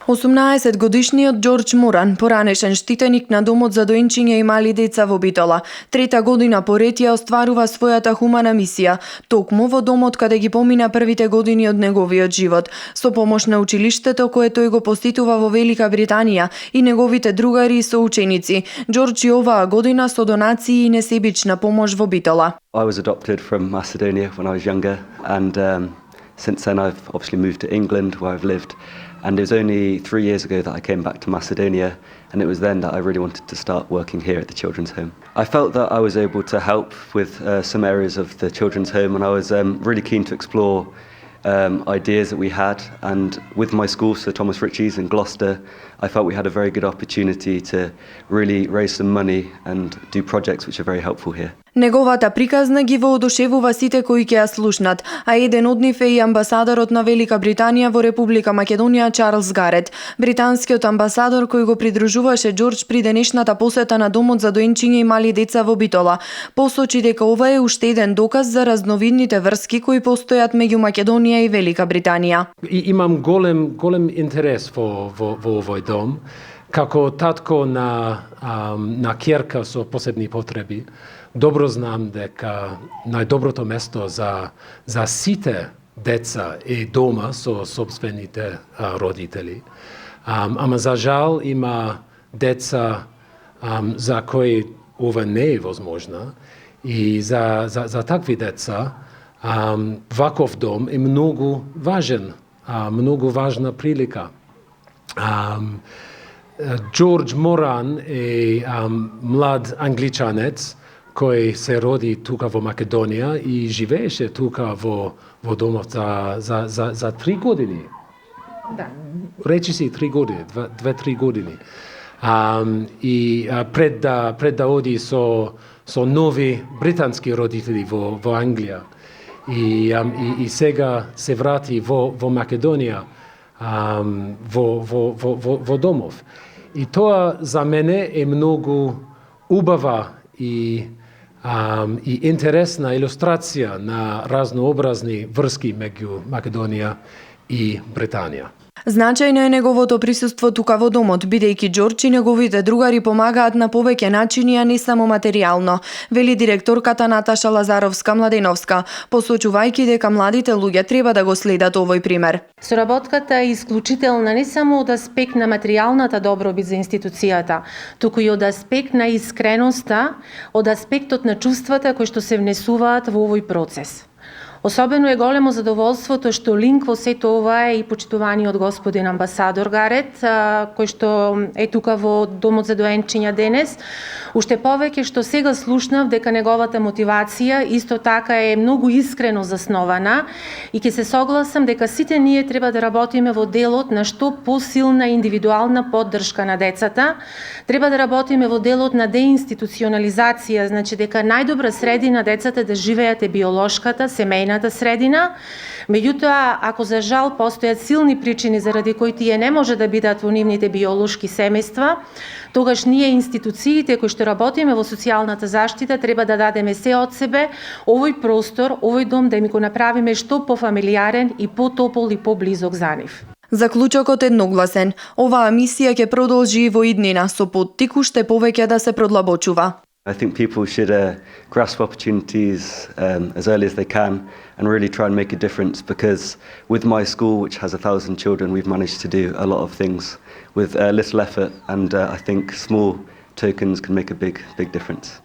18-годишниот Џорџ Моран, поранешен штитеник на домот за доенчиња и мали деца во Битола, трета година поред ја остварува својата хумана мисија, токму во домот каде ги помина првите години од неговиот живот, со помош на училиштето кое тој го посетува во Велика Британија и неговите другари и соученици. Џорџ и оваа година со донации и несебична помош во Битола. I was adopted from Macedonia when I was younger, and since then I've obviously moved to England where I've lived. And it was only 3 years ago that I came back to Macedonia, and it was then that I really wanted to start working here at the Children's Home. I felt that I was able to help with some areas of the Children's Home, and I was really keen to explore ideas that we had. And with my school, so Thomas Ritchie's in Gloucester, I felt we had a very good opportunity to really raise some money and do projects which are very helpful here. Неговата приказна ги воодушевува сите кои ќе ја слушнат, а еден од нив е и амбасадорот на Велика Британија во Република Македонија Чарлс Гарет, британскиот амбасадор кој го придружуваше Џорџ при денешната посета на домот за доенчиња и мали деца во Битола. Посочи дека ова е уште еден доказ за разновидните врски кои постојат меѓу Македонија и Велика Британија. Имам голем интерес во овој дом, како татко на ќерка со посебни потреби. Добро знам дека најдоброто место за сите деца е дома со собствените родители. Ама за жал има деца за кои ова не е возможно, и за такви деца ваков дом е многу важен, многу важна прилика. Џорџ Моран е млад англичанец кој се роди тука во Македонија и живееше тука во домот за 3 години. Да. Речи си 3 години, 2-3 години. И пред да оди со нови британски родители во Англија. И сега се врати во Македонија, во домов. И тоа за мене е многу убава и интересна илустрација на разнообразни врски меѓу Македонија и Британија. Значајно е неговото присуство тука во домот, бидејќи Џорџ и неговите другари помагаат на повеќе начини, а не само материјално, вели директорката Наташа Лазаровска-Младеновска, посочувајќи дека младите луѓе треба да го следат овој пример. Соработката е исклучителна не само од аспект на материјалната добробит за институцијата, туку и од аспект на искреноста, од аспектот на чувствата кои што се внесуваат во овој процес. Особено е големо задоволството што линк во сето ова е и почитуваниот господин амбасадор Гарет, кој што е тука во домот за доенчиња денес. Уште повеќе што сега слушнав дека неговата мотивација исто така е многу искрено заснована и ќе се согласам дека сите ние треба да работиме во делот на што посилна индивидуална поддршка на децата. Треба да работиме во делот на деинституционализација, значи дека најдобра средина децата да живеат е биолошката, семејната средина. Меѓутоа, ако за жал постојат силни причини заради кои тие не може да бидат во нивните биолошки семејства, тогаш ние институциите кои што работиме во социјалната заштита треба да дадеме се од себе овој простор, овој дом да ми го направиме што пофамилиарен и потопол и поблизок за нив. Заклучокот едногласен. Оваа мисија ќе продолжи и во иднина со поттик уште повеќе да се продлабочува. I think people should grasp opportunities as early as they can and really try and make a difference, because with my school, which has 1,000 children, we've managed to do a lot of things with little effort, and I think small tokens can make a big difference.